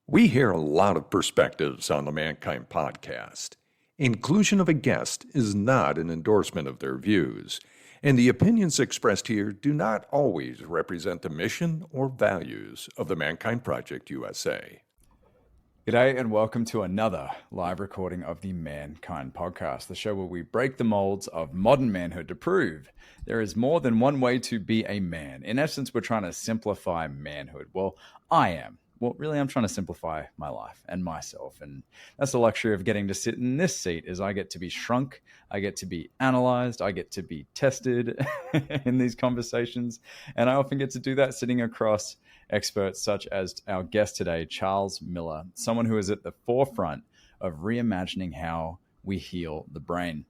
We hear a lot of perspectives on the Mankind podcast. Inclusion of a guest is not an endorsement of their views, and the opinions expressed here do not always represent the mission or values of the Mankind Project USA. G'day and welcome to another live recording of the Mankind podcast, the show where we break the molds of modern manhood to prove there is more than one way to be a man. In essence, we're trying to simplify manhood. Well, I'm trying to simplify my life and myself. And that's the luxury of getting to sit in this seat is I get to be shrunk, I get to be analyzed, I get to be tested in these conversations. And I often get to do that sitting across experts such as our guest today, Charle Miller, someone who is at the forefront of reimagining how we heal the brain.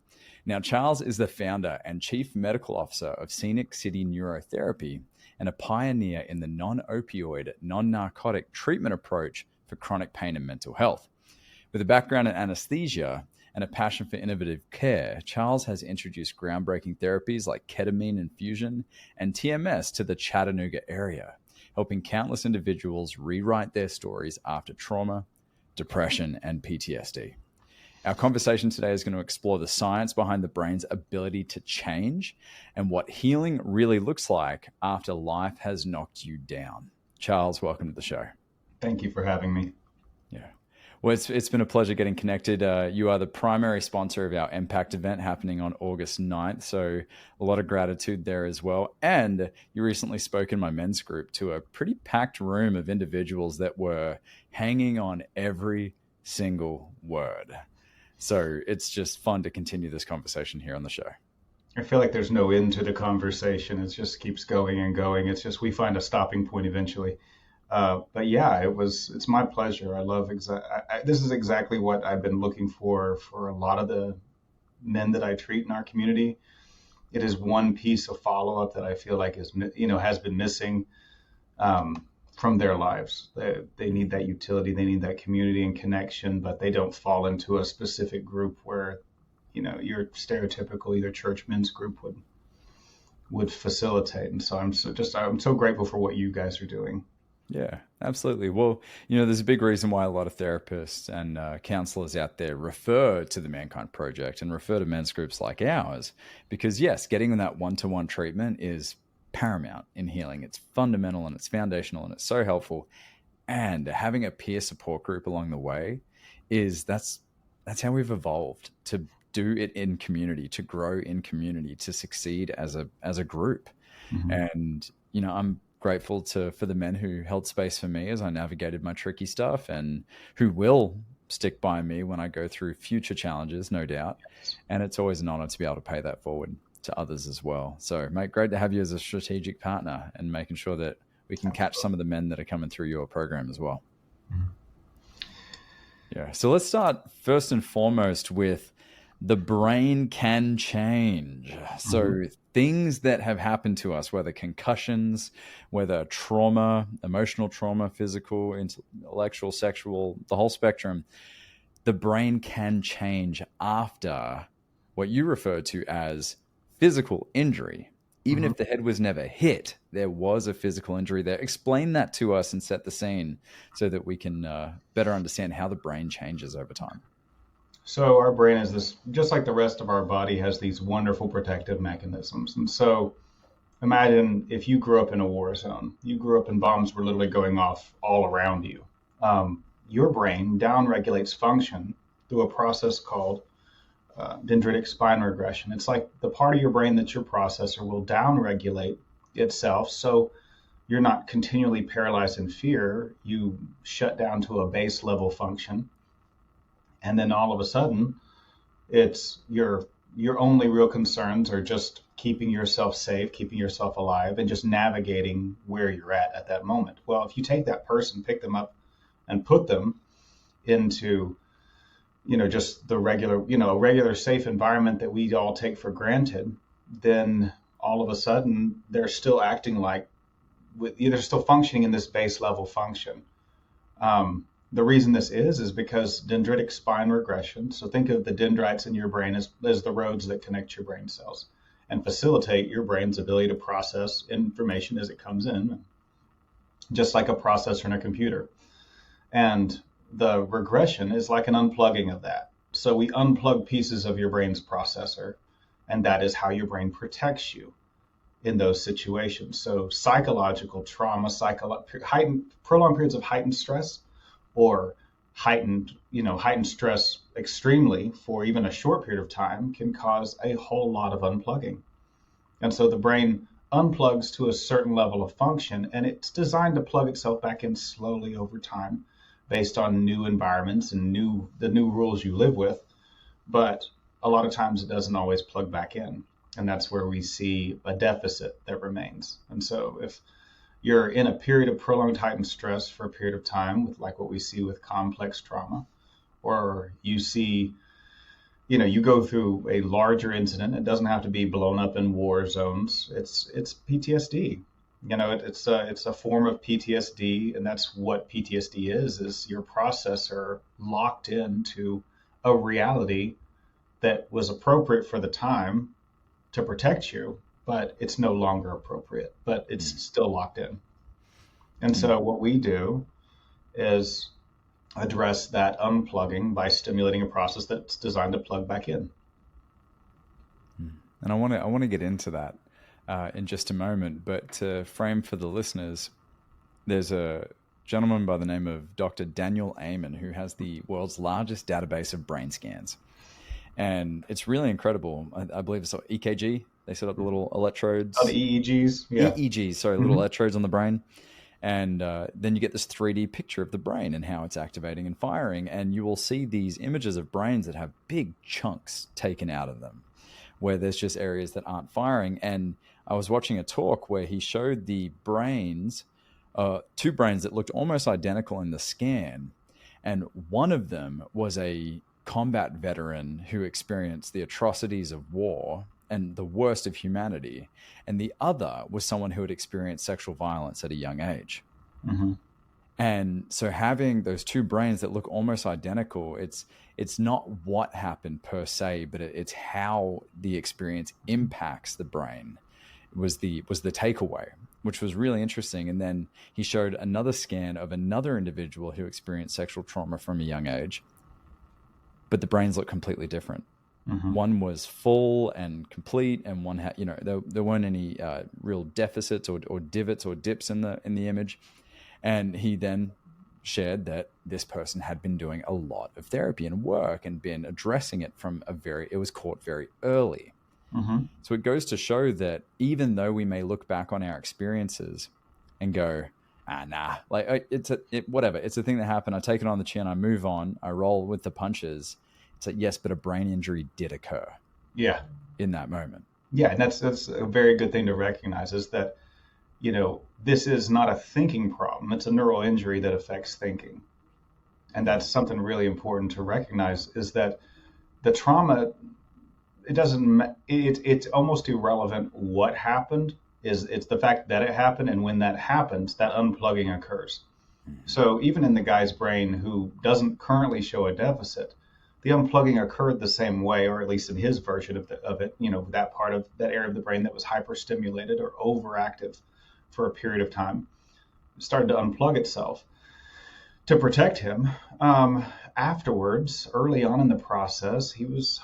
Now, Charle is the founder and chief medical officer of Scenic Neurotherapy and a pioneer in the non-opioid, non-narcotic treatment approach for chronic pain and mental health. With a background in anesthesia and a passion for innovative care, Charle has introduced groundbreaking therapies like ketamine infusion and TMS to the Chattanooga area, helping countless individuals rewrite their stories after trauma, depression, and PTSD. Our conversation today is going to explore the science behind the brain's ability to change and what healing really looks like after life has knocked you down. Charle, welcome to the show. Thank you for having me. Yeah. Well, it's been a pleasure getting connected. You are the primary sponsor of our Impact event happening on August 9th. So a lot of gratitude there as well. And you recently spoke in my men's group to a pretty packed room of individuals that were hanging on every single word. So it's just fun to continue this conversation here on the show. I feel like there's no end to the conversation. It just keeps going and going. It's just we find a stopping point eventually. But yeah, it's my pleasure. I love this is exactly what I've been looking for a lot of the men that I treat in our community. It is one piece of follow-up that I feel like has been missing from their lives. They need that utility, they need that community and connection, but they don't fall into a specific group where, your stereotypical either church men's group would facilitate. And so I'm so grateful for what you guys are doing. Yeah, absolutely. Well, there's a big reason why a lot of therapists and counselors out there refer to the Mankind Project and refer to men's groups like ours, because yes, getting that one-to-one treatment is paramount in healing. It's fundamental and it's foundational and it's so helpful. And having a peer support group along the way that's how we've evolved to do it in community, to grow in community, to succeed as a group. Mm-hmm. And I'm grateful for the men who held space for me as I navigated my tricky stuff and who will stick by me when I go through future challenges, no doubt. And it's always an honor to be able to pay that forward to others as well. So, mate, great to have you as a strategic partner and making sure that we can catch some of the men that are coming through your program as well. Mm-hmm. Yeah. So let's start first and foremost with the brain can change. So things that have happened to us, whether concussions, whether trauma, emotional trauma, physical, intellectual, sexual, the whole spectrum, the brain can change after what you refer to as physical injury. Even if the head was never hit, there was a physical injury there. Explain that to us and set the scene so that we can better understand how the brain changes over time. So our brain is this, just like the rest of our body, has these wonderful protective mechanisms. And so imagine if you grew up in a war zone, you grew up and bombs were literally going off all around you. Your brain downregulates function through a process called dendritic spine regression. It's like the part of your brain that's your processor will downregulate itself. So you're not continually paralyzed in fear. You shut down to a base level function. And then all of a sudden, it's your only real concerns are just keeping yourself safe, keeping yourself alive, and just navigating where you're at that moment. Well, if you take that person, pick them up, and put them into, just the regular safe environment that we all take for granted, then all of a sudden they're still acting like, they're still functioning in this base level function. The reason this is because dendritic spine regression. So think of the dendrites in your brain as the roads that connect your brain cells and facilitate your brain's ability to process information as it comes in, just like a processor in a computer. And the regression is like an unplugging of that. So we unplug pieces of your brain's processor, and that is how your brain protects you in those situations. So psychological trauma, prolonged periods of heightened stress, or heightened stress extremely for even a short period of time can cause a whole lot of unplugging. And so the brain unplugs to a certain level of function, and it's designed to plug itself back in slowly over time based on new environments and the new rules you live with. But a lot of times it doesn't always plug back in. And that's where we see a deficit that remains. And so if you're in a period of prolonged heightened stress for a period of time, with like what we see with complex trauma, or you see, you go through a larger incident, it doesn't have to be blown up in war zones. It's PTSD. It's a form of PTSD, and that's what PTSD is your processor locked into a reality that was appropriate for the time to protect you, but it's no longer appropriate, but it's still locked in. And so what we do is address that unplugging by stimulating a process that's designed to plug back in. And I want to get into that in just a moment, but to frame for the listeners, there's a gentleman by the name of Dr. Daniel Amen who has the world's largest database of brain scans. And it's really incredible. I believe it's EKG. They set up the little electrodes. Oh, the EEGs? Yeah. EEGs, sorry, little electrodes on the brain. And then you get this 3D picture of the brain and how it's activating and firing. And you will see these images of brains that have big chunks taken out of them, where there's just areas that aren't firing. And I was watching a talk where he showed the brains, two brains that looked almost identical in the scan. And one of them was a combat veteran who experienced the atrocities of war and the worst of humanity. And the other was someone who had experienced sexual violence at a young age. Mm-hmm. And so having those two brains that look almost identical, it's not what happened per se, but it's how the experience impacts the brain was the takeaway, which was really interesting. And then he showed another scan of another individual who experienced sexual trauma from a young age, but the brains look completely different. Mm-hmm. One was full and complete, and one had, there weren't any real deficits or divots or dips in the image. And he then shared that this person had been doing a lot of therapy and work and been addressing it it was caught very early. Mm-hmm. So it goes to show that even though we may look back on our experiences and go, nah, like whatever, it's a thing that happened. I take it on the chin, I move on, I roll with the punches. It's like, yes, but a brain injury did occur. Yeah. In that moment. Yeah. And that's a very good thing to recognize, is that, this is not a thinking problem. It's a neural injury that affects thinking. And that's something really important to recognize, is that the trauma, it's almost irrelevant what happened. It's the fact that it happened. And when that happens, that unplugging occurs. Mm-hmm. So even in the guy's brain who doesn't currently show a deficit, the unplugging occurred the same way, or at least in his version of it, that part of that area of the brain that was hyperstimulated or overactive for a period of time started to unplug itself to protect him. Afterwards, early on in the process, he was,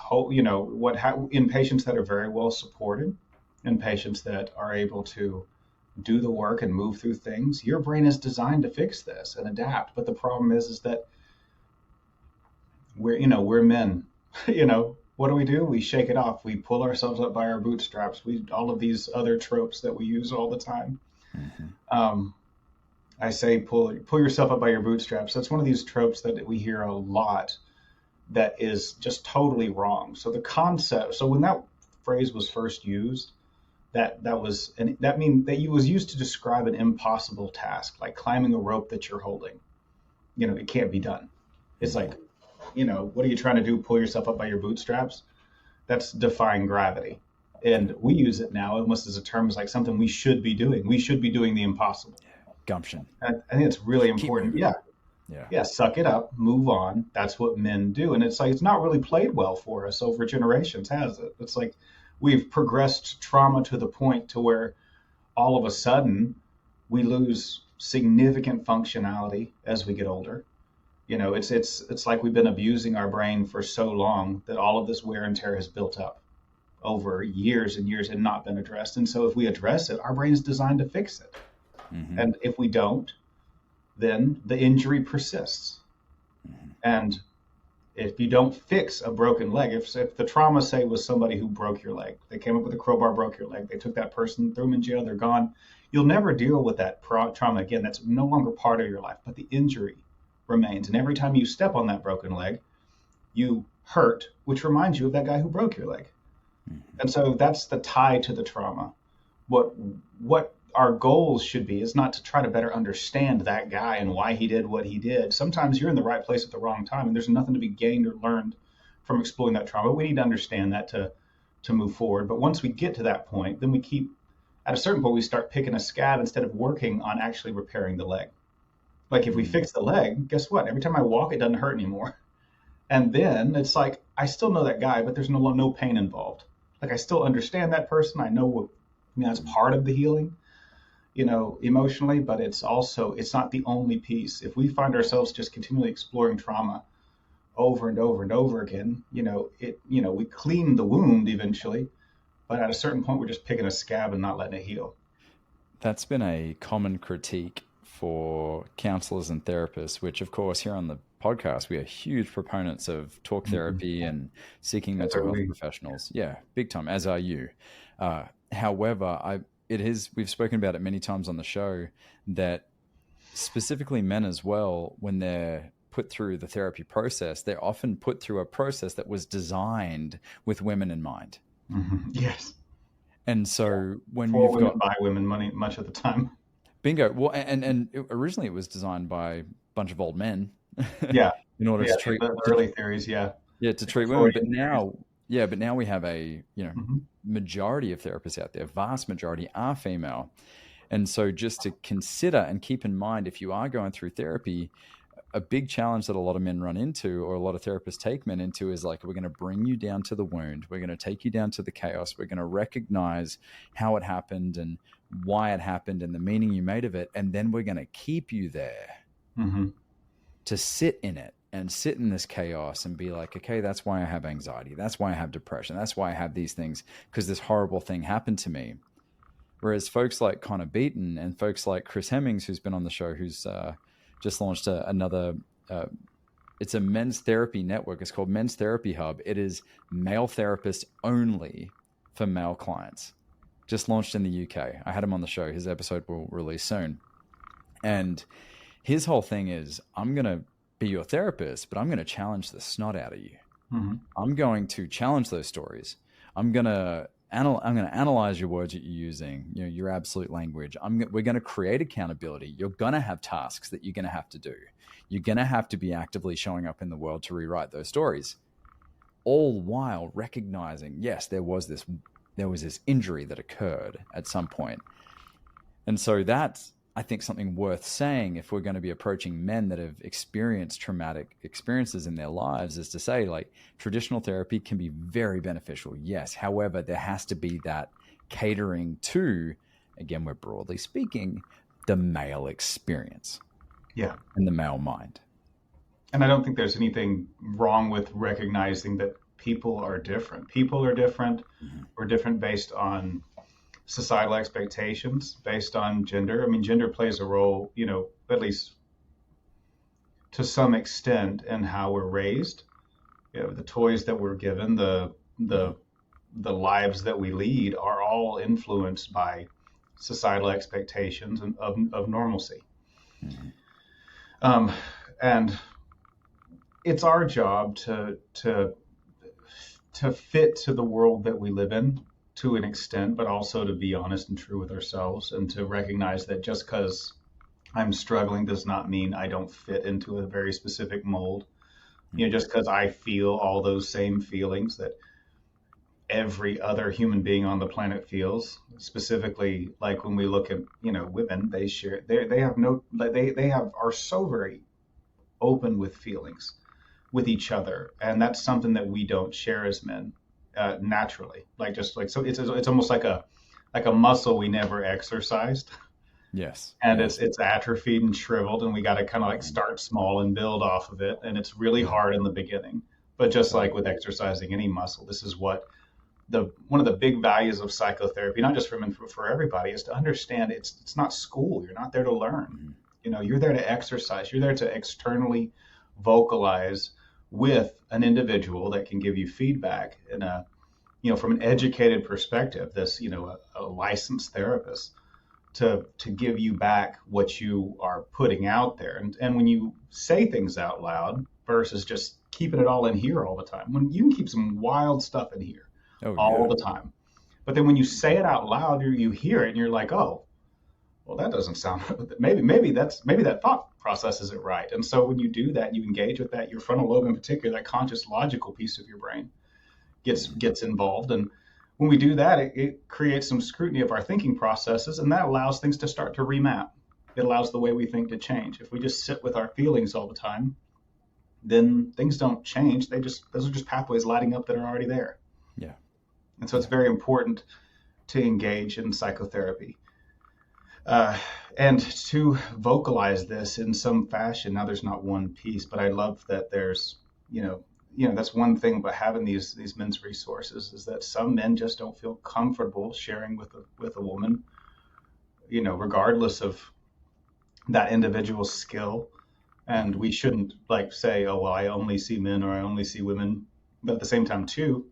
in patients that are very well supported, in patients that are able to do the work and move through things, your brain is designed to fix this and adapt. But the problem is that we're men. What do? We shake it off. We pull ourselves up by our bootstraps. All of these other tropes that we use all the time. Mm-hmm. I say pull yourself up by your bootstraps. That's one of these tropes that we hear a lot that is just totally wrong. So the concept, when that phrase was first used, that was it was used to describe an impossible task, like climbing a rope that you're holding. It can't be done. It's like, what are you trying to do? Pull yourself up by your bootstraps? That's defying gravity. And we use it now almost as a term, as like something we should be doing. We should be doing the impossible. Gumption. I think it's really important. Yeah. Suck it up, move on. That's what men do. And it's like, it's not really played well for us over generations, has it? It's like we've progressed trauma to the point to where all of a sudden we lose significant functionality as we get older. It's like we've been abusing our brain for so long that all of this wear and tear has built up over years and years and not been addressed. And so if we address it, our brain is designed to fix it. And if we don't, then the injury persists. And if you don't fix a broken leg, if the trauma, say, was somebody who broke your leg, they came up with a crowbar, broke your leg, they took that person, threw them in jail, they're gone. You'll never deal with that trauma again. That's no longer part of your life, but the injury remains. And every time you step on that broken leg, you hurt, which reminds you of that guy who broke your leg. And so that's the tie to the trauma. What our goals should be is not to try to better understand that guy and why he did what he did. Sometimes you're in the right place at the wrong time, and there's nothing to be gained or learned from exploring that trauma. We need to understand that to move forward. But once we get to that point, then at a certain point, we start picking a scab instead of working on actually repairing the leg. Like if we fix the leg, guess what? Every time I walk, it doesn't hurt anymore. And then it's like, I still know that guy, but there's no pain involved. Like I still understand that person. I know that's part of the healing, emotionally, but it's not the only piece. If we find ourselves just continually exploring trauma over and over and over again, we clean the wound eventually, but at a certain point, we're just picking a scab and not letting it heal. That's been a common critique for counselors and therapists, which of course here on the podcast, we are huge proponents of talk therapy and seeking mental health professionals. Yeah, big time, as are you. However, we've spoken about it many times on the show that specifically men as well, when they're put through the therapy process, they're often put through a process that was designed with women in mind. Yes. And so when you've got by women money much of the time. Bingo. Well, and originally it was designed by a bunch of old men. Yeah. In order to treat the early theories, yeah. Yeah, to treat women. But now we have a majority of therapists out there, vast majority are female. And so just to consider and keep in mind, if you are going through therapy, a big challenge that a lot of men run into, or a lot of therapists take men into, is like, we're going to bring you down to the wound. We're going to take you down to the chaos. We're going to recognize how it happened and why it happened and the meaning you made of it. And then we're going to keep you there to sit in it and sit in this chaos and be like, okay, that's why I have anxiety. That's why I have depression. That's why I have these things, because this horrible thing happened to me. Whereas folks like Connor Beaton and folks like Chris Hemmings, who's been on the show, who's just launched another, it's a men's therapy network. It's called Men's Therapy Hub. It is male therapists only for male clients. Just launched in the UK. I had him on the show. His episode will release soon. And his whole thing is, I'm going to be your therapist, but I'm going to challenge the snot out of you. I'm going to challenge those stories. I'm going to analyze your words that you're using, your absolute language. We're going to create accountability. You're going to have tasks that you're going to have to do. You're going to have to be actively showing up in the world to rewrite those stories, all while recognizing, yes, there was this injury that occurred at some point. And so that's, I think, something worth saying if we're going to be approaching men that have experienced traumatic experiences in their lives, is to say, like, traditional therapy can be very beneficial. Yes. However, there has to be that catering to, again, we're broadly speaking, the male experience. Yeah. And the male mind. And I don't think there's anything wrong with recognizing that people are different. People are different. We're different based on societal expectations, based on gender. I mean, gender plays a role, at least to some extent, in how we're raised. The toys that we're given, the lives that we lead are all influenced by societal expectations of normalcy. And it's our job to fit to the world that we live in, to an extent, but also to be honest and true with ourselves, and to recognize that just because I'm struggling does not mean I don't fit into a very specific mold. Just because I feel all those same feelings that every other human being on the planet feels, specifically, like when we look at, women, they are so very open with feelings with each other. And that's something that we don't share as men. Naturally, so it's almost like a muscle we never exercised, Yes. And Yes. it's atrophied and shriveled, and we got to kind of like start small and build off of it. And it's really hard in the beginning, but just like with exercising any muscle, this is what one of the big values of psychotherapy, not just for men, for everybody, is to understand it's not school. You're not there to learn. You're there to exercise. You're there to externally vocalize with an individual that can give you feedback in a, from an educated perspective, this, a licensed therapist to give you back what you are putting out there. And when you say things out loud versus just keeping it all in here all the time, when you can keep some wild stuff in here all the time. But then when you say it out loud, you hear it and you're like, oh, well, that doesn't sound, maybe that thought process isn't right. And so when you do that, you engage with that, your frontal lobe in particular, that conscious logical piece of your brain gets involved. And when we do that, it creates some scrutiny of our thinking processes, and that allows things to start to remap. It allows the way we think to change. If we just sit with our feelings all the time, then things don't change. Those are just pathways lighting up that are already there. Yeah. And so it's very important to engage in psychotherapy and to vocalize this in some fashion. Now, there's not one piece, but I love that there's, that's one thing about having these men's resources, is that some men just don't feel comfortable sharing with a woman, regardless of that individual's skill. And we shouldn't say, oh, well, I only see men or I only see women. But at the same time, too,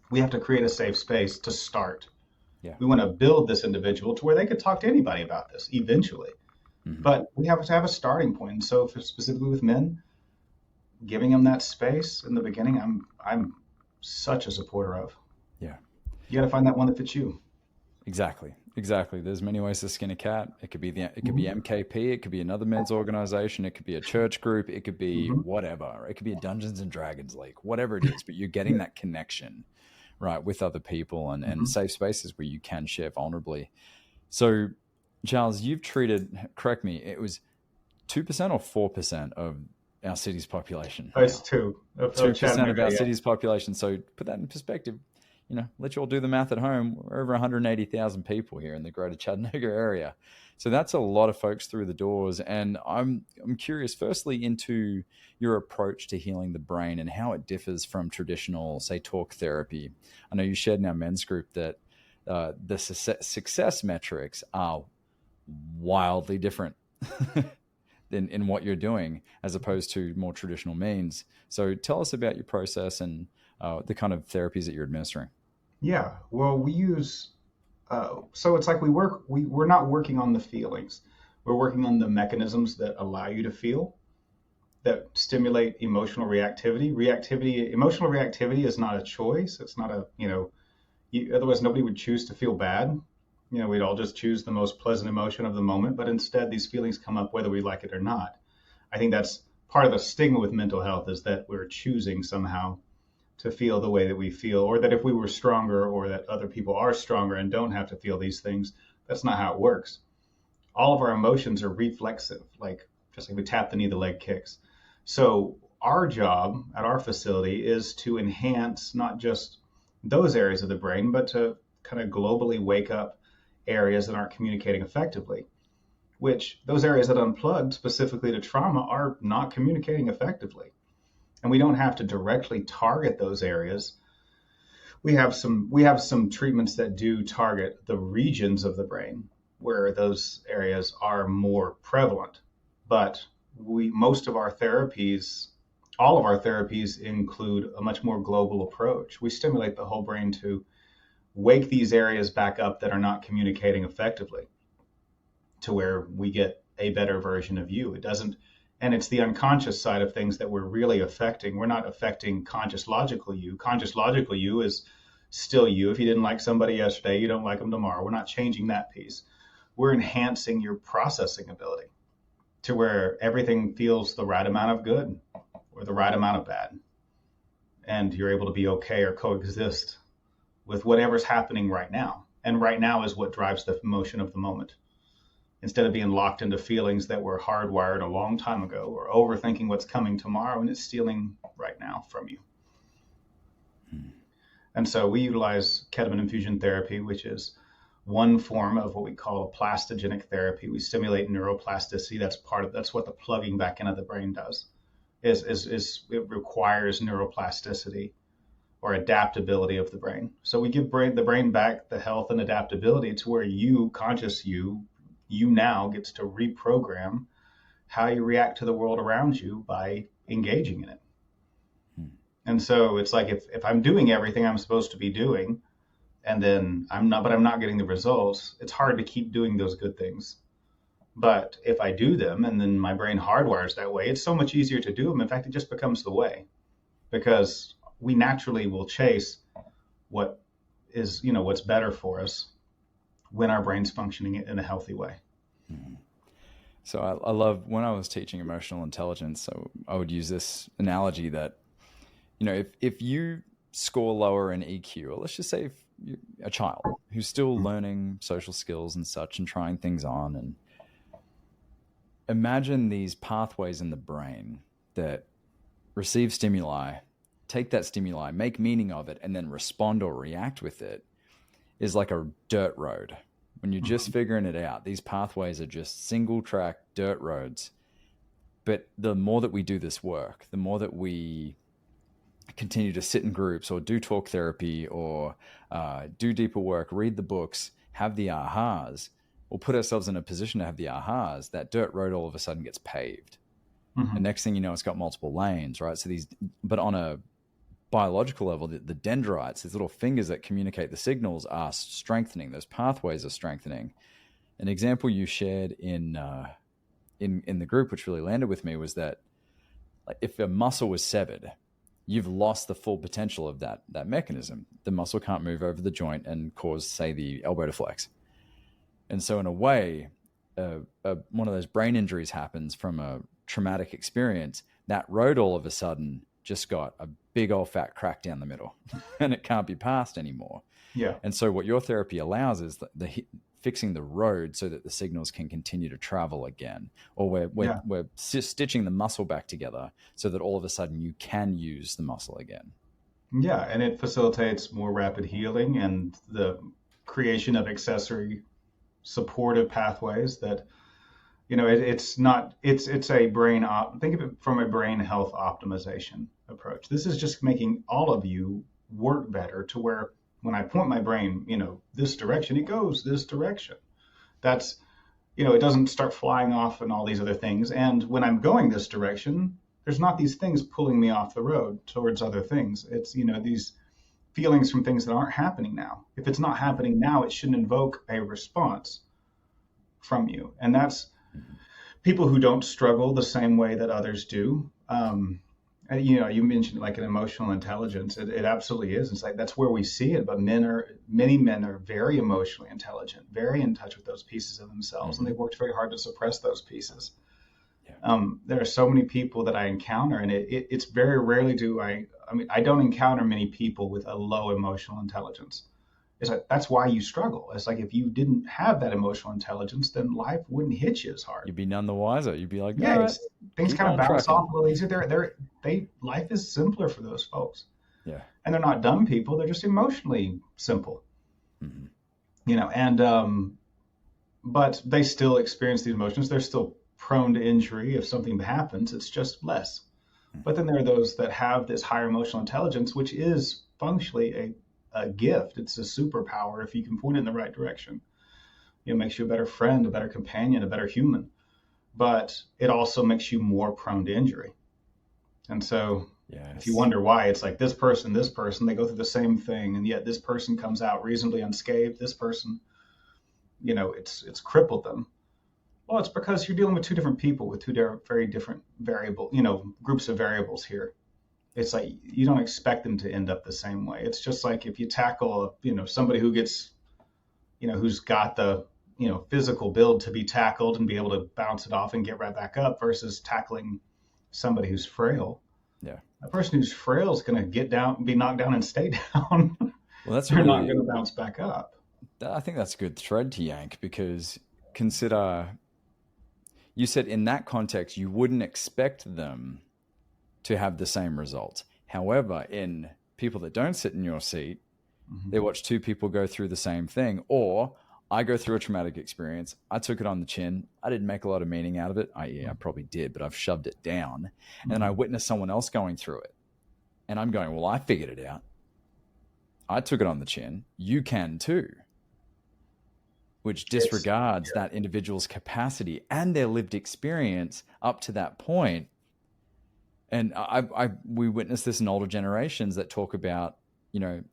we have to create a safe space to start. Yeah. We want to build this individual to where they could talk to anybody about this eventually. But we have to have a starting point. And so specifically with men, giving them that space in the beginning, I'm such a supporter of. Yeah. You got to find that one that fits you. Exactly. There's many ways to skin a cat. It could be MKP. It could be another men's organization. It could be a church group. It could be whatever. It could be a Dungeons and Dragons league, whatever it is. But you're getting that connection, right, with other people and safe spaces where you can share vulnerably. So, Charles, you've treated, correct me, it was 2% or 4% of our city's population. It's 2%. 2% of our city's population. So put that in perspective. Let you all do the math at home. We're over 180,000 people here in the greater Chattanooga area. So that's a lot of folks through the doors. And I'm curious, firstly, into your approach to healing the brain and how it differs from traditional, say, talk therapy. I know you shared in our men's group that the success metrics are wildly different in what you're doing as opposed to more traditional means. So tell us about your process and the kind of therapies that you're administering. Yeah, well, we use, so it's like we're not working on the feelings. We're working on the mechanisms that allow you to feel, that stimulate emotional reactivity. Emotional reactivity is not a choice. It's not otherwise nobody would choose to feel bad. We'd all just choose the most pleasant emotion of the moment, but instead these feelings come up whether we like it or not. I think that's part of the stigma with mental health, is that we're choosing somehow to feel the way that we feel, or that if we were stronger, or that other people are stronger and don't have to feel these things. That's not how it works. All of our emotions are reflexive, just like we tap the knee, the leg kicks. So our job at our facility is to enhance not just those areas of the brain, but to kind of globally wake up areas that aren't communicating effectively, which those areas that unplugged specifically to trauma are not communicating effectively. And we don't have to directly target those areas. We have some treatments that do target the regions of the brain where those areas are more prevalent. But all of our therapies include a much more global approach. We stimulate the whole brain to wake these areas back up that are not communicating effectively, to where we get a better version of you. And it's the unconscious side of things that we're really affecting. We're not affecting conscious logical you. Conscious logical you is still you. If you didn't like somebody yesterday, you don't like them tomorrow. We're not changing that piece. We're enhancing your processing ability to where everything feels the right amount of good or the right amount of bad. And you're able to be okay or coexist with whatever's happening right now. And right now is what drives the emotion of the moment. Instead of being locked into feelings that were hardwired a long time ago, or overthinking what's coming tomorrow, and it's stealing right now from you. And so we utilize ketamine infusion therapy, which is one form of what we call a plastogenic therapy. We stimulate neuroplasticity. That's what the plugging back into the brain does. Is it requires neuroplasticity or adaptability of the brain. So we give the brain back the health and adaptability to where you now gets to reprogram how you react to the world around you by engaging in it. And so it's like if I'm doing everything I'm supposed to be doing, and then I'm not getting the results, it's hard to keep doing those good things. But if I do them and then my brain hardwires that way, it's so much easier to do them. In fact, it just becomes the way, because we naturally will chase what is, what's better for us when our brain's functioning in a healthy way. Mm-hmm. So I love, when I was teaching emotional intelligence, so I would use this analogy that, if you score lower in EQ, or let's just say if you're a child who's still learning social skills and such and trying things on, and imagine these pathways in the brain that receive stimuli, take that stimuli, make meaning of it, and then respond or react with it, is like a dirt road. When you're just figuring it out, these pathways are just single track dirt roads. But the more that we do this work, the more that we continue to sit in groups or do talk therapy or do deeper work, read the books, have the ahas, or put ourselves in a position to have the ahas, that dirt road all of a sudden gets paved. And next thing you know, it's got multiple lanes, right? So but on a biological level, the dendrites, these little fingers that communicate the signals, are strengthening. Those pathways are strengthening. An example you shared in the group, which really landed with me, was that, like, if a muscle was severed, you've lost the full potential of that mechanism. The muscle can't move over the joint and cause, say, the elbow to flex. And so in a way, one of those brain injuries happens from a traumatic experience. That road all of a sudden just got a big old fat crack down the middle and it can't be passed anymore. Yeah. And so what your therapy allows is fixing the road so that the signals can continue to travel again, or we're stitching the muscle back together so that all of a sudden you can use the muscle again. Yeah, and it facilitates more rapid healing and the creation of accessory supportive pathways that, it's a brain think of it from a brain health optimization approach. This is just making all of you work better to where when I point my brain, this direction, it goes this direction. That's, it doesn't start flying off and all these other things. And when I'm going this direction, there's not these things pulling me off the road towards other things. It's, these feelings from things that aren't happening now. If it's not happening now, it shouldn't invoke a response from you. And that's people who don't struggle the same way that others do. You mentioned like an emotional intelligence. It absolutely is. It's like that's where we see it. But many men are very emotionally intelligent, very in touch with those pieces of themselves, and they've worked very hard to suppress those pieces. Yeah. There are so many people that I encounter, and it's very rarely I don't encounter many people with a low emotional intelligence. It's like that's why you struggle. It's like if you didn't have that emotional intelligence, then life wouldn't hit you as hard. You'd be none the wiser. You'd be like, things kind of bounce off a little easier. Life is simpler for those folks. Yeah, and they're not dumb people. They're just emotionally simple. But they still experience these emotions. They're still prone to injury if something happens. It's just less. But then there are those that have this higher emotional intelligence, which is functionally a gift. It's a superpower if you can point it in the right direction. It makes you a better friend, a better companion, a better human. But it also makes you more prone to injury. And so if you wonder why, it's like this person, they go through the same thing, and yet this person comes out reasonably unscathed. This person, it's crippled them. Well, it's because you're dealing with two different people with two very different groups of variables here. It's like you don't expect them to end up the same way. It's just like if you tackle, somebody who gets, who's got the, physical build to be tackled and be able to bounce it off and get right back up versus tackling somebody who's frail. Yeah. A person who's frail is going to get down, be knocked down and stay down. Well, that's They're not going to bounce back up. I think that's a good thread to yank, because consider, you said in that context, you wouldn't expect them to have the same result. However, in people that don't sit in your seat, they watch two people go through the same thing, or I go through a traumatic experience. I took it on the chin. I didn't make a lot of meaning out of it. I probably did, but I've shoved it down. And then I witnessed someone else going through it. And I'm going, well, I figured it out. I took it on the chin. You can too. Which disregards that individual's capacity and their lived experience up to that point. And we witness this in older generations that talk about,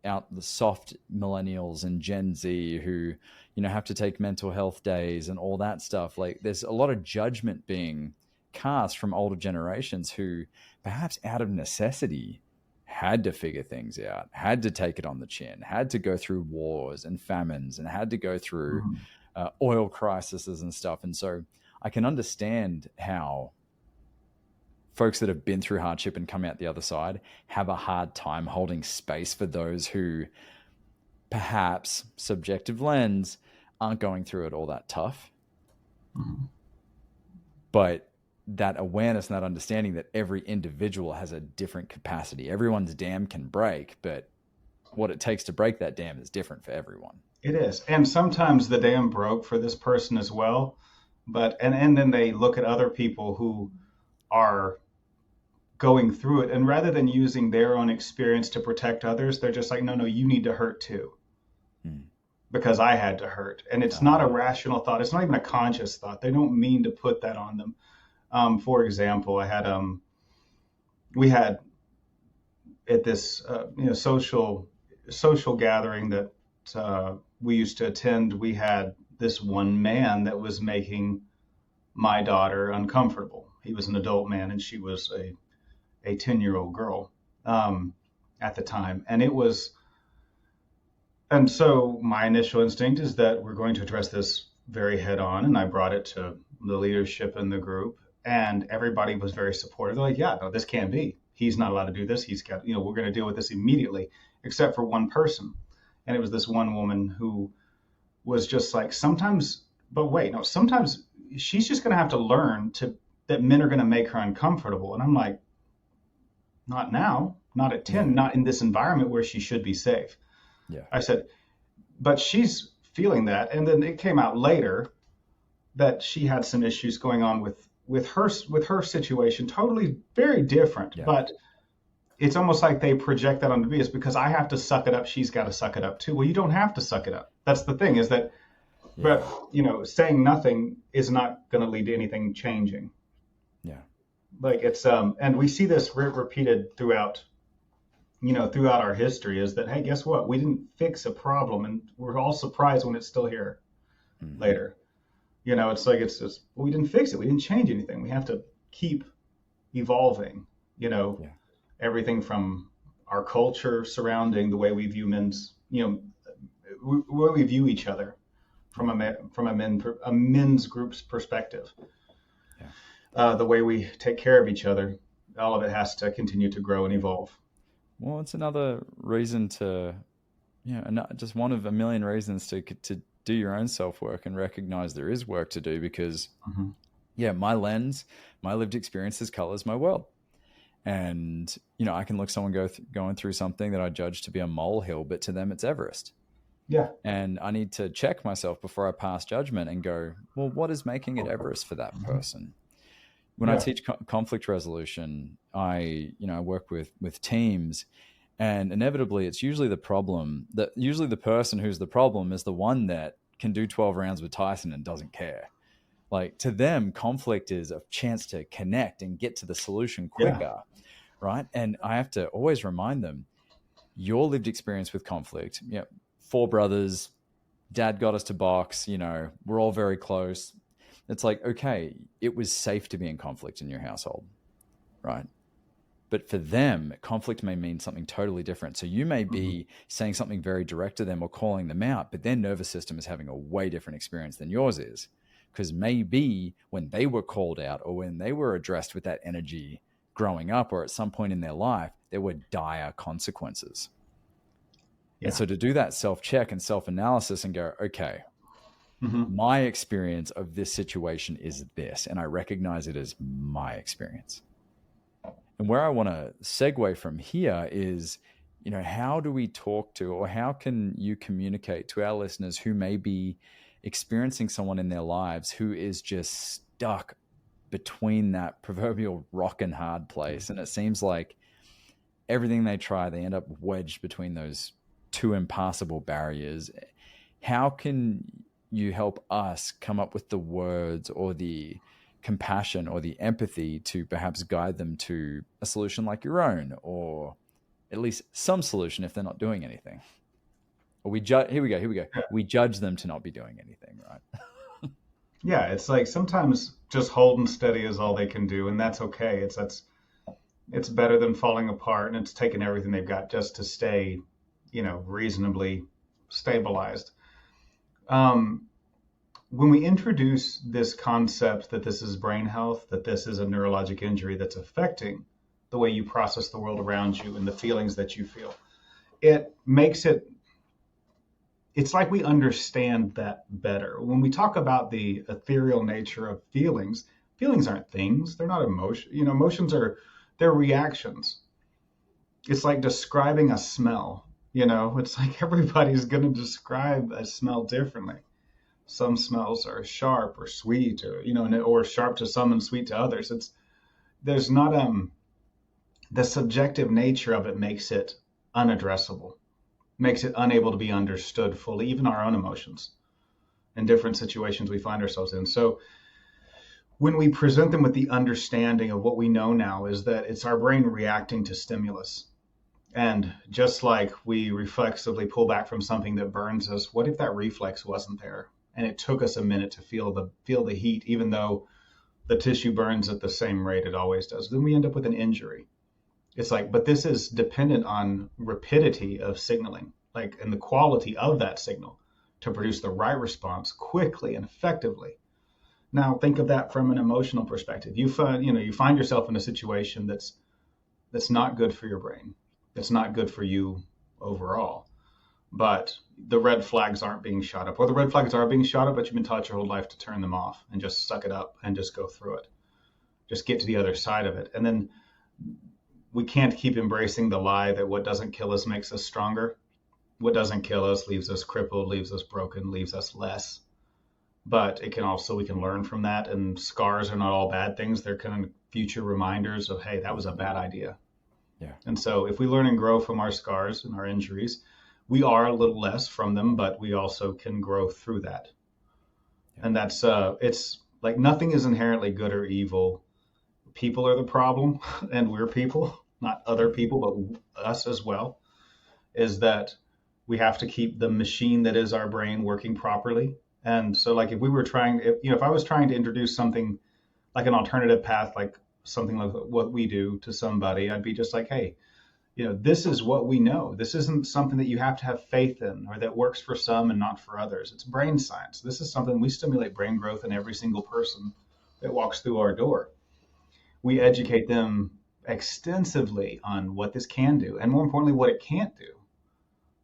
out the soft millennials and Gen Z who, have to take mental health days and all that stuff. Like there's a lot of judgment being cast from older generations who perhaps out of necessity had to figure things out, had to take it on the chin, had to go through wars and famines and had to go through oil crises and stuff. And so I can understand how folks that have been through hardship and come out the other side have a hard time holding space for those who perhaps subjective lens aren't going through it all that tough. But that awareness and that understanding that every individual has a different capacity. Everyone's dam can break, but what it takes to break that dam is different for everyone. It is. And sometimes the dam broke for this person as well. But and then they look at other people who are going through it, and rather than using their own experience to protect others, they're just like, no, you need to hurt too. Because I had to hurt. And it's not a rational thought. It's not even a conscious thought. They don't mean to put that on them. For example, we had at this social gathering that we used to attend, we had this one man that was making my daughter uncomfortable. He was an adult man and she was a 10-year-old girl at the time. And so my initial instinct is that we're going to address this very head on. And I brought it to the leadership in the group, and everybody was very supportive. They're like, yeah, no, this can't be. He's not allowed to do this. He's got, we're going to deal with this immediately, except for one person. And it was this one woman who was just like, sometimes she's just going to have to learn that men are going to make her uncomfortable. And I'm like, not now, not at 10, not in this environment where she should be safe. Yeah. I said, but she's feeling that. And then it came out later that she had some issues going on with her situation, totally very different. Yeah. But it's almost like they project that onto me. It's because I have to suck it up. She's got to suck it up too. Well, you don't have to suck it up. That's the thing, is that, but saying nothing is not going to lead to anything changing. Yeah. Like it's, and we see this repeated throughout our history, is that, hey, guess what? We didn't fix a problem, and we're all surprised when it's still here later. It's like, it's just, we didn't fix it. We didn't change anything. We have to keep evolving, everything from our culture surrounding the way we view where we view each other from a men's group's perspective. Yeah. The way we take care of each other, all of it has to continue to grow and evolve. Well, it's another reason to, just one of a million reasons to do your own self-work and recognize there is work to do, because, my lens, my lived experiences colors my world. And, I can look someone going through something that I judge to be a molehill, but to them it's Everest. Yeah. And I need to check myself before I pass judgment and go, well, what is making it Everest for that person? When I teach conflict resolution, I work with teams, and inevitably it's usually the person who's the problem is the one that can do 12 rounds with Tyson and doesn't care. Like, to them, conflict is a chance to connect and get to the solution quicker, right? And I have to always remind them, your lived experience with conflict, 4 brothers, dad got us to box, we're all very close. It's like, okay, it was safe to be in conflict in your household, right? But for them, conflict may mean something totally different. So you may be saying something very direct to them or calling them out, but their nervous system is having a way different experience than yours is. Because maybe when they were called out or when they were addressed with that energy growing up or at some point in their life, there were dire consequences. Yeah. And so to do that self-check and self-analysis and go, okay, my experience of this situation is this, and I recognize it as my experience. And where I want to segue from here is, how do we talk to, or how can you communicate to our listeners who may be experiencing someone in their lives who is just stuck between that proverbial rock and hard place. And it seems like everything they try, they end up wedged between those two impassable barriers. How can you help us come up with the words or the compassion or the empathy to perhaps guide them to a solution like your own, or at least some solution if they're not doing anything? Or here we go. We judge them to not be doing anything, right? Yeah, it's like sometimes just holding steady is all they can do, and that's okay. It's better than falling apart, and it's taking everything they've got just to stay, reasonably stabilized. When we introduce this concept that this is brain health, that this is a neurologic injury that's affecting the way you process the world around you and the feelings that you feel, it makes it's like we understand that better. When we talk about the ethereal nature of feelings aren't things. They're not emotion. Emotions they're reactions. It's like describing a smell. It's like everybody's going to describe a smell differently. Some smells are sharp or sweet, or sharp to some and sweet to others. There's not the subjective nature of it makes it unaddressable, makes it unable to be understood fully, even our own emotions in different situations we find ourselves in. So when we present them with the understanding of what we know now is that it's our brain reacting to stimulus. And just like we reflexively pull back from something that burns us, what if that reflex wasn't there? And it took us a minute to feel the heat, even though the tissue burns at the same rate it always does. Then we end up with an injury. It's like, but this is dependent on rapidity of signaling, and the quality of that signal to produce the right response quickly and effectively. Now, think of that from an emotional perspective. You find yourself in a situation that's not good for your brain. It's not good for you overall. But the red flags aren't being shot up, or the red flags are being shot up, but you've been taught your whole life to turn them off and just suck it up and just go through it. Just get to the other side of it. And then we can't keep embracing the lie that what doesn't kill us makes us stronger. What doesn't kill us leaves us crippled, leaves us broken, leaves us less. But we can learn from that. And scars are not all bad things. They're kind of future reminders of, hey, that was a bad idea. Yeah. And so if we learn and grow from our scars and our injuries, we are a little less from them, but we also can grow through that. Yeah. And that's, it's like nothing is inherently good or evil. People are the problem, and we're people, not other people, but us as well, is that we have to keep the machine that is our brain working properly. And so if I was trying to introduce something like an alternative path, like something like what we do to somebody, I'd be just like, hey, this is what we know. This isn't something that you have to have faith in or that works for some and not for others. It's brain science. This is something we stimulate brain growth in every single person that walks through our door. We educate them extensively on what this can do, and more importantly, what it can't do.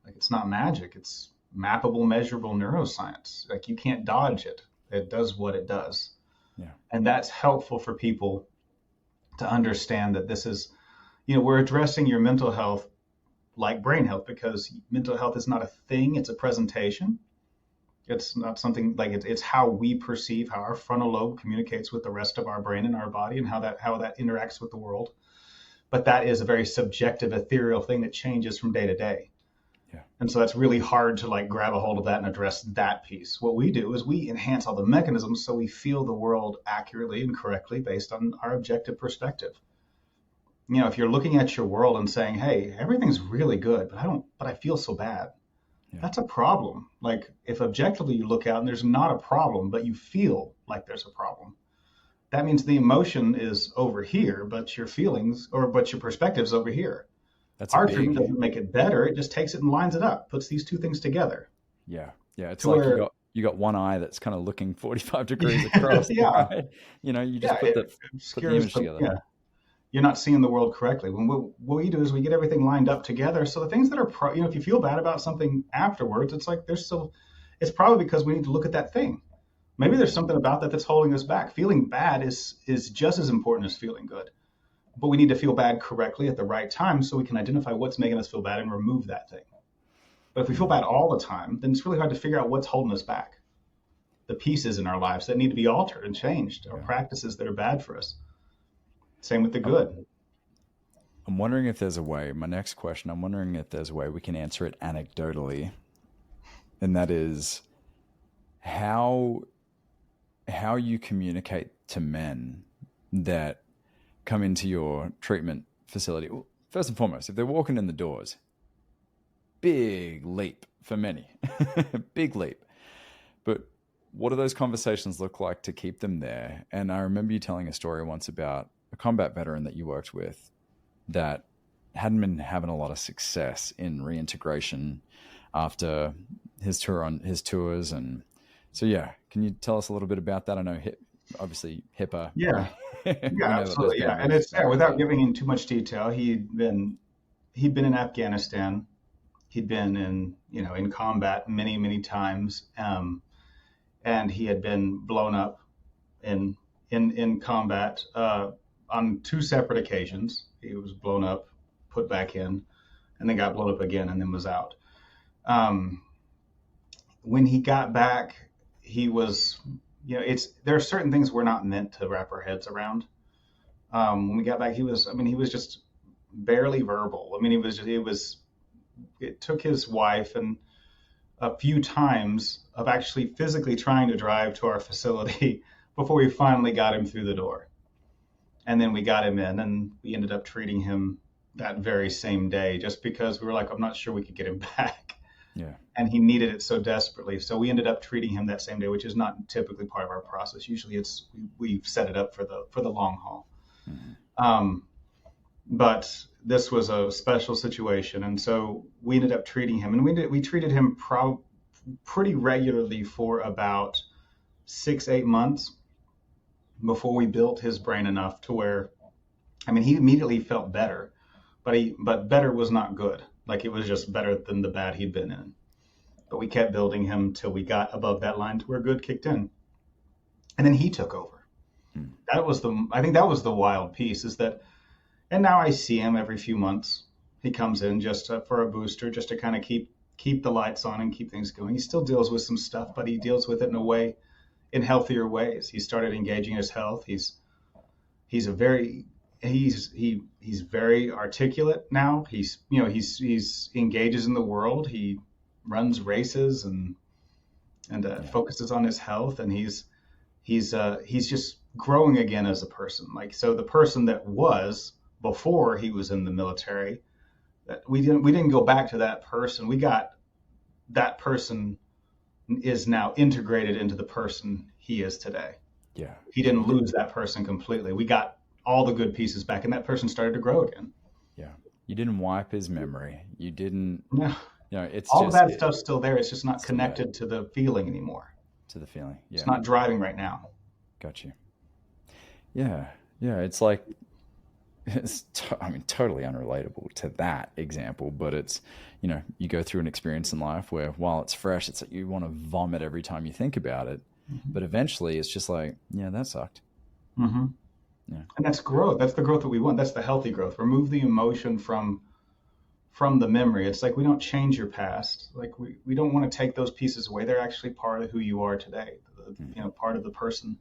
It's not magic. It's mappable, measurable neuroscience. You can't dodge it. It does what it does. Yeah. And that's helpful for people to understand that this is, we're addressing your mental health like brain health, because mental health is not a thing. It's a presentation. It's not something it's how we perceive, how our frontal lobe communicates with the rest of our brain and our body, and how that interacts with the world. But that is a very subjective, ethereal thing that changes from day to day. Yeah. And so that's really hard to grab a hold of that and address that piece. What we do is we enhance all the mechanisms so we feel the world accurately and correctly based on our objective perspective. If you're looking at your world and saying, hey, everything's really good, but I feel so bad. Yeah. That's a problem. If objectively you look out and there's not a problem, but you feel like there's a problem, that means the emotion is over here, but your perspective's over here. Our treatment doesn't make it better. It just takes it and lines it up, puts these two things together. Yeah. Yeah. It's you got one eye that's kind of looking 45 degrees across. Yeah. Right? You just put the image together. Yeah. You're not seeing the world correctly. What we do is we get everything lined up together. So the things that are, if you feel bad about something afterwards, it's it's probably because we need to look at that thing. Maybe there's something about that that's holding us back. Feeling bad is just as important as feeling good. But we need to feel bad correctly at the right time so we can identify what's making us feel bad and remove that thing. But if we feel bad all the time, then it's really hard to figure out what's holding us back. the pieces in our lives that need to be altered and changed, or practices that are bad for us. Same with the good. I'm wondering if there's a way, my next question, I'm wondering if there's a way we can answer it anecdotally. And that is how you communicate to men that come into your treatment facility. Well, first and foremost, if they're walking in the doors, big leap for many, big leap. But what do those conversations look like to keep them there? And I remember you telling a story once about a combat veteran that you worked with that hadn't been having a lot of success in reintegration after his tours. And so, yeah, can you tell us a little bit about that? I know, obviously, HIPAA. Yeah, absolutely. Yeah, and it's without giving in too much detail. He'd been in Afghanistan. He'd been in combat many, many times, and he had been blown up in combat on 2 separate occasions. He was blown up, put back in, and then got blown up again, and then was out. When he got back, he was, there are certain things we're not meant to wrap our heads around. When we got back, he was just barely verbal. It took his wife and a few times of actually physically trying to drive to our facility before we finally got him through the door. And then we got him in, and we ended up treating him that very same day, just because we were like, I'm not sure we could get him back. Yeah. And he needed it so desperately. So we ended up treating him that same day, which is not typically part of our process. Usually we've set it up for the long haul. Mm-hmm. But this was a special situation. And so we ended up treating him, and we treated him pretty regularly for about 6-8 months before we built his brain enough to where, he immediately felt better, but better was not good. Like, it was just better than the bad he'd been in. But we kept building him till we got above that line to where good kicked in. And then he took over. I think that was the wild piece, is that, and now I see him every few months. He comes in just for a booster, just to kind of keep the lights on and keep things going. He still deals with some stuff, but he deals with it in healthier ways. He started engaging his health. He's very articulate now. He's engages in the world. He runs races and focuses on his health, and he's just growing again as a person. Like, so the person that was before he was in the military, that we didn't go back to that person. We got that person is now integrated into the person he is today. Yeah. He didn't lose that person completely. We got all the good pieces back, and that person started to grow again. Yeah. You didn't wipe his memory. You didn't. No. It's all of that stuff's still there. It's just not connected to the feeling anymore. To the feeling. Yeah. It's not driving right now. Got you. Yeah. Yeah. It's like, totally unrelatable to that example, but it's, you go through an experience in life where, while it's fresh, it's like you want to vomit every time you think about it. Mm-hmm. But eventually it's just like, yeah, that sucked. Mm-hmm. Yeah. And that's growth. That's the growth that we want. That's the healthy growth. Remove the emotion from the memory. It's like, we don't change your past. Like, we don't want to take those pieces away. They're actually part of who you are today, part of the person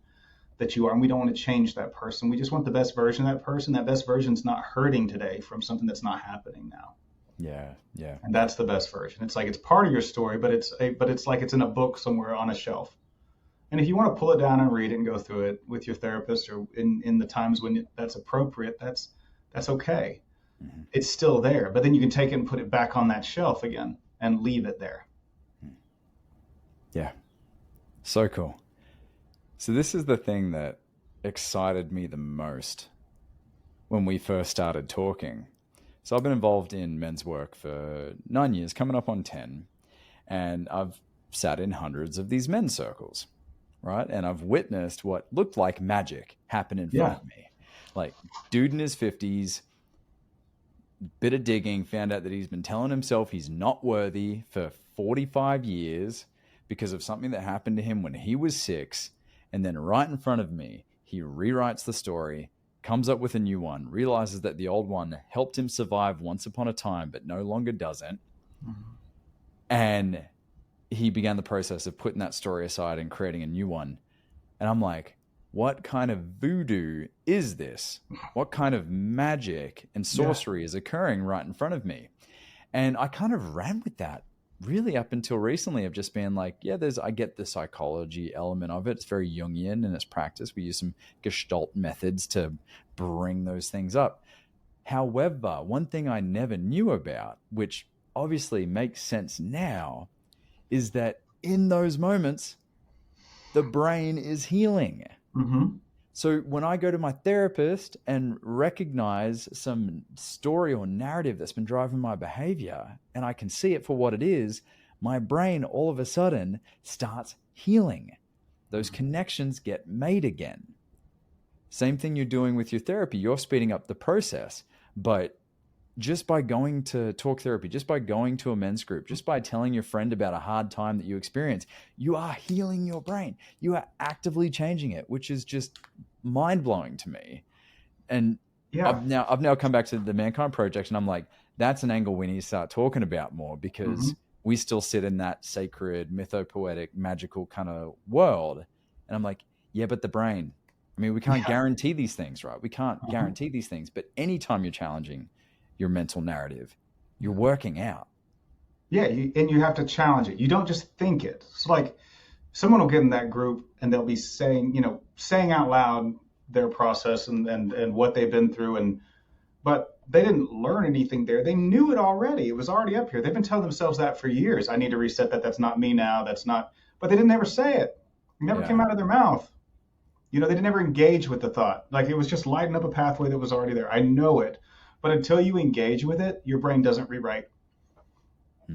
that you are. And we don't want to change that person. We just want the best version of that person. That best version's not hurting today from something that's not happening now. Yeah. Yeah. And that's the best version. It's like, it's part of your story, but it's like it's in a book somewhere on a shelf. And if you want to pull it down and read it and go through it with your therapist, or in the times when that's appropriate, that's okay. Mm-hmm. It's still there, but then you can take it and put it back on that shelf again and leave it there. Yeah. So cool. So this is the thing that excited me the most when we first started talking. So I've been involved in men's work for 9 years, coming up on 10, and I've sat in hundreds of these men's circles, right? And I've witnessed what looked like magic happen in front of me. Like, dude in his 50s, bit of digging, found out that he's been telling himself he's not worthy for 45 years because of something that happened to him when he was 6. And then right in front of me, he rewrites the story, comes up with a new one, realizes that the old one helped him survive once upon a time, but no longer doesn't. Mm-hmm. And he began the process of putting that story aside and creating a new one. And I'm like, what kind of voodoo is this? What kind of magic and sorcery is occurring right in front of me? And I kind of ran with that really up until recently, of just being like, yeah, I get the psychology element of it. It's very Jungian in its practice. We use some Gestalt methods to bring those things up. However, one thing I never knew about, which obviously makes sense now, is that in those moments, the brain is healing. Mm-hmm. So when I go to my therapist and recognize some story or narrative that's been driving my behavior, and I can see it for what it is, my brain all of a sudden starts healing. Those connections get made again. Same thing you're doing with your therapy. You're speeding up the process, but just by going to talk therapy, just by going to a men's group, just by telling your friend about a hard time that you experience, you are healing your brain. You are actively changing it, which is just mind-blowing to me. And I've now come back to the Mankind Project, and I'm like, that's an angle we need to start talking about more, because we still sit in that sacred, mythopoetic, magical kind of world. And I'm like, yeah, but the brain, I mean, we can't guarantee these things, right? We can't guarantee these things, but anytime you're challenging your mental narrative, you're working out. Yeah, and you have to challenge it. You don't just think it. It's like someone will get in that group and they'll be saying out loud their process and what they've been through, but they didn't learn anything there. They knew it already. It was already up here. They've been telling themselves that for years. I need to reset that. That's not me now. That's not. But they didn't ever say it. It never came out of their mouth. They didn't ever engage with the thought. Like, it was just lighting up a pathway that was already there. I know it. But until you engage with it, your brain doesn't rewrite.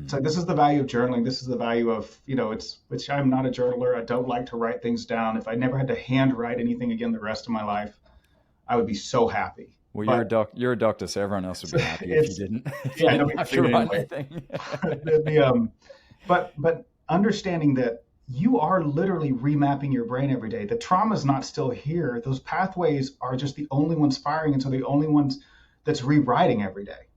So this is the value of journaling. This is the value of, which I'm not a journaler. I don't like to write things down. If I never had to handwrite anything again the rest of my life, I would be so happy. Well, you're a doctor, so everyone else would be happy if you didn't. I don't have to write anything. But understanding that you are literally remapping your brain every day. The trauma is not still here. Those pathways are just the only ones firing, and so the only ones that's rewriting every day.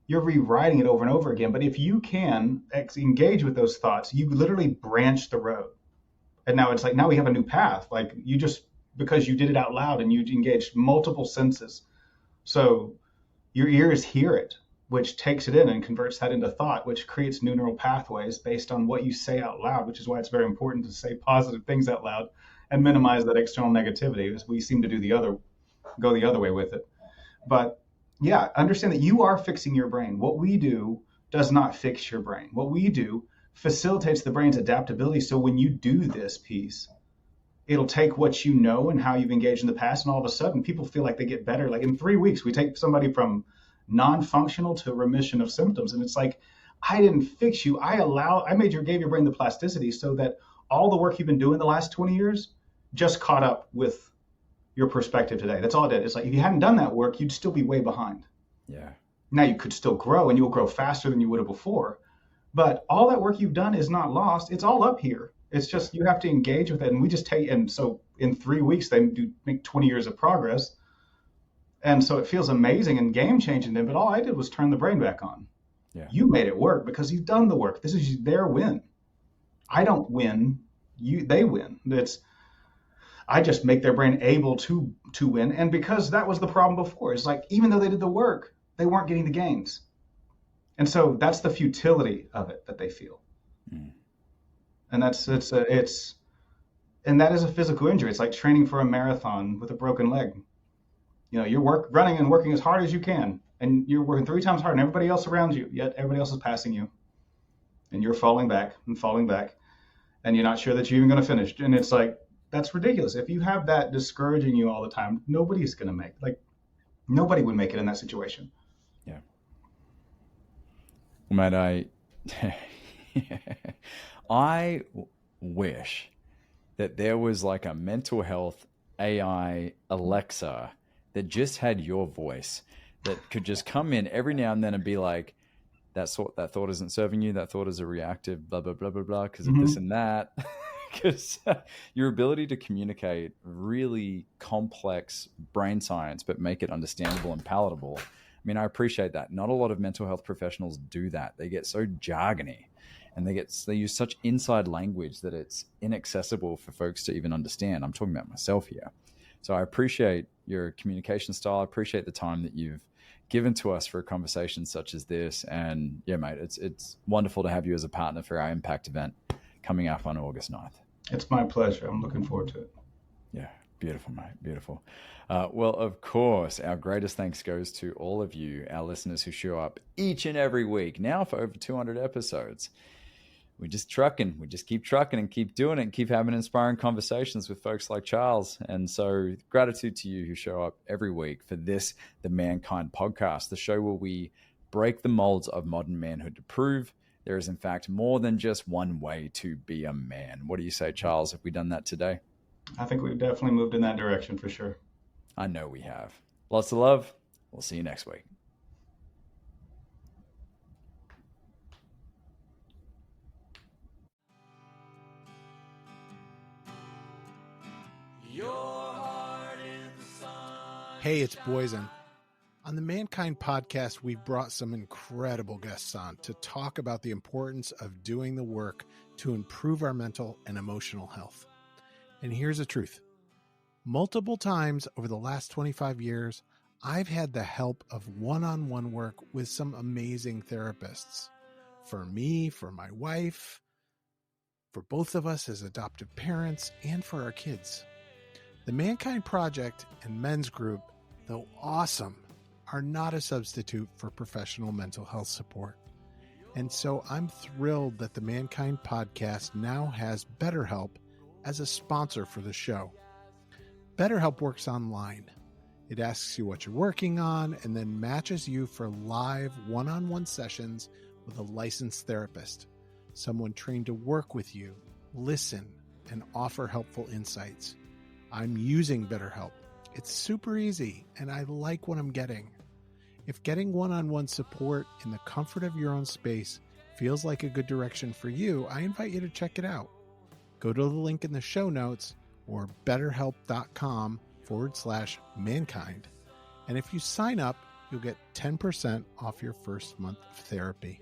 You're rewriting it over and over again. But if you can engage with those thoughts, you literally branch the road. And now it's like, now we have a new path. Like, you just, because you did it out loud and you engaged multiple senses. So your ears hear it, which takes it in and converts that into thought, which creates new neural pathways based on what you say out loud, which is why it's very important to say positive things out loud and minimize that external negativity, as we seem to go the other way with it. But yeah, understand that you are fixing your brain. What we do does not fix your brain. What we do facilitates the brain's adaptability. So when you do this piece, it'll take what you know and how you've engaged in the past, and all of a sudden people feel like they get better. Like, in 3 weeks, we take somebody from non-functional to remission of symptoms. And it's like, I didn't fix you. Gave your brain the plasticity so that all the work you've been doing the last 20 years just caught up with your perspective today. That's all it did. It's like, if you hadn't done that work, you'd still be way behind. Yeah. Now you could still grow, and you'll grow faster than you would have before. But all that work you've done is not lost. It's all up here. It's just, you have to engage with it. And we just and so in 3 weeks, they make 20 years of progress. And so it feels amazing and game changing then. But all I did was turn the brain back on. Yeah. You made it work because you've done the work. This is their win. I don't win. They win. I just make their brain able to win. And because that was the problem before, it's like, even though they did the work, they weren't getting the gains. And so that's the futility of it that they feel. And that is a physical injury. It's like training for a marathon with a broken leg. You're running and working as hard as you can, and you're working 3 times harder than everybody else around you, yet everybody else is passing you. And you're falling back, and you're not sure that you're even going to finish. And it's like, that's ridiculous. If you have that discouraging you all the time, nobody would make it in that situation. Yeah. Well, mate, I wish that there was like a mental health AI Alexa that just had your voice, that could just come in every now and then and be like, that thought isn't serving you. That thought is a reactive, blah, blah, blah, blah, blah, because of this and that. Because your ability to communicate really complex brain science, but make it understandable and palatable, mean, I appreciate that. Not a lot of mental health professionals do that. They get so jargony and they use such inside language that it's inaccessible for folks to even understand. I'm talking about myself here. So I appreciate your communication style. I appreciate the time that you've given to us for a conversation such as this. And yeah, mate, it's wonderful to have you as a partner for our Impact event coming up on August 9th. It's my pleasure. I'm looking forward to it. Yeah, beautiful, mate. Beautiful. Well, of course, our greatest thanks goes to all of you, our listeners who show up each and every week, now for over 200 episodes. We just keep trucking and keep doing it and keep having inspiring conversations with folks like Charles. And so gratitude to you who show up every week for this, the Mankind podcast, the show where we break the molds of modern manhood to prove there is in fact more than just one way to be a man. What do you say, Charles? Have we done that today? I think we've definitely moved in that direction for sure. I know we have. Lots of love. We'll see you next week. Hey, it's Boysen. On the Mankind podcast, we've brought some incredible guests on to talk about the importance of doing the work to improve our mental and emotional health. And here's the truth. Multiple times over the last 25 years, I've had the help of one-on-one work with some amazing therapists. For me, for my wife, for both of us as adoptive parents, and for our kids. The Mankind Project and Men's Group, though awesome, are not a substitute for professional mental health support. And so I'm thrilled that the Mankind Podcast now has BetterHelp as a sponsor for the show. BetterHelp works online. It asks you what you're working on and then matches you for live one-on-one sessions with a licensed therapist, someone trained to work with you, listen, and offer helpful insights. I'm using BetterHelp. It's super easy, and I like what I'm getting. If getting one-on-one support in the comfort of your own space feels like a good direction for you, I invite you to check it out. Go to the link in the show notes or betterhelp.com/mankind. And if you sign up, you'll get 10% off your first month of therapy.